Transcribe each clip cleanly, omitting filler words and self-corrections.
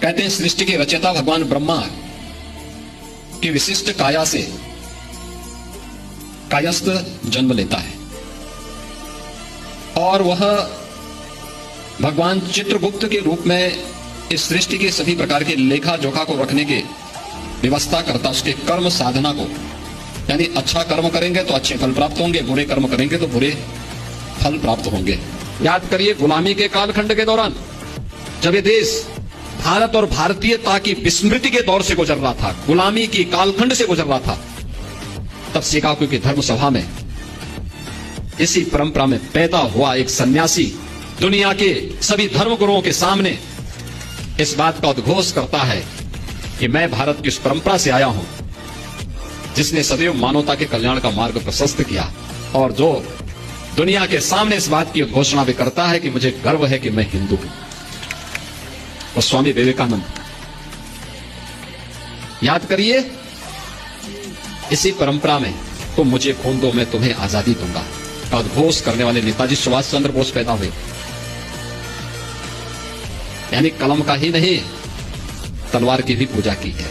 कहते हैं सृष्टि के रचयिता भगवान ब्रह्मा की विशिष्ट काया से कायस्थ जन्म लेता है और वह भगवान चित्रगुप्त के रूप में इस सृष्टि के सभी प्रकार के लेखा जोखा को रखने के व्यवस्था करता, उसके कर्म साधना को, यानी अच्छा कर्म करेंगे तो अच्छे फल प्राप्त होंगे, बुरे कर्म करेंगे तो बुरे फल प्राप्त होंगे। याद करिए, गुलामी के कालखंड के दौरान जब ये देश भारत और भारतीयता की विस्मृति के दौर से गुजर रहा था, गुलामी की कालखंड से गुजर रहा था, तब शिकागो की धर्म सभा में इसी परंपरा में पैदा हुआ एक सन्यासी दुनिया के सभी धर्म गुरुओं के सामने इस बात का उद्घोष करता है कि मैं भारत की उस परंपरा से आया हूं जिसने सदैव मानवता के कल्याण का मार्ग प्रशस्त किया, और जो दुनिया के सामने इस बात की उद्घोषणा भी करता है कि मुझे गर्व है कि मैं हिंदू हूं। और स्वामी विवेकानंद, याद करिए, इसी परंपरा में तुम मुझे खून दो मैं तुम्हें आजादी दूंगा का उद्घोष करने वाले नेताजी सुभाष चंद्र बोस पैदा हुए। यानी कलम का ही नहीं, तलवार की भी पूजा की है,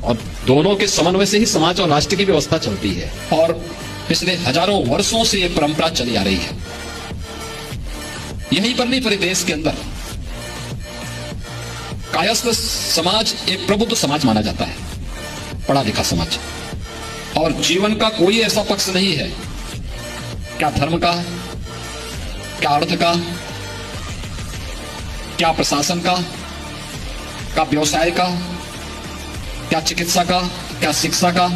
और दोनों के समन्वय से ही समाज और राष्ट्र की व्यवस्था चलती है, और पिछले हजारों वर्षों से यह परंपरा चली आ रही है। यहीं पर नहीं, पूरे देश के अंदर कायस्थ समाज एक प्रबुद्ध समाज माना जाता है, पढ़ा लिखा समाज, और जीवन का कोई ऐसा पक्ष नहीं है, क्या धर्म का, क्या अर्थ का, क्या प्रशासन का, क्या व्यवसाय का, क्या चिकित्सा का, क्या शिक्षा का,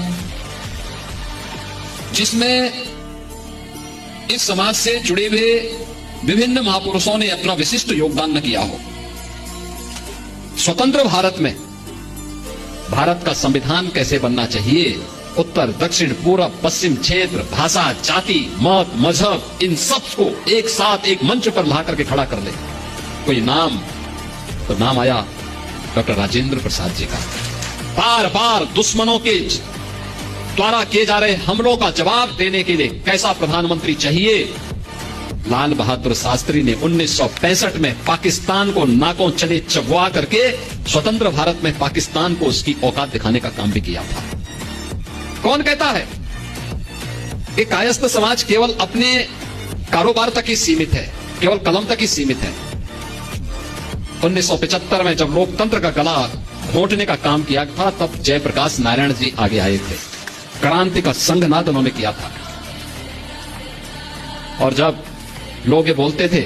जिसमें इस समाज से जुड़े हुए विभिन्न महापुरुषों ने अपना विशिष्ट योगदान न किया हो। स्वतंत्र भारत में भारत का संविधान कैसे बनना चाहिए, उत्तर दक्षिण पूर्व पश्चिम क्षेत्र, भाषा, जाति, मत, मजहब, इन सब को एक साथ एक मंच पर ला करके खड़ा कर ले, कोई नाम, तो नाम आया डॉक्टर राजेंद्र प्रसाद जी का। बार बार दुश्मनों के द्वारा किए जा रहे हमलों का जवाब देने के लिए कैसा प्रधानमंत्री चाहिए, लाल बहादुर शास्त्री ने 1965 में पाकिस्तान को नाकों चले चबवा करके स्वतंत्र भारत में पाकिस्तान को उसकी औकात दिखाने का काम भी किया था। कौन कहता है कि कायस्थ समाज केवल अपने कारोबार तक ही सीमित है, केवल कलम तक ही सीमित है। 1975 में जब लोकतंत्र का गला घोंटने का काम किया था, तब जयप्रकाश नारायण जी आगे आए थे, क्रांति का संघनाद उन्होंने किया था, और जब लोग ये बोलते थे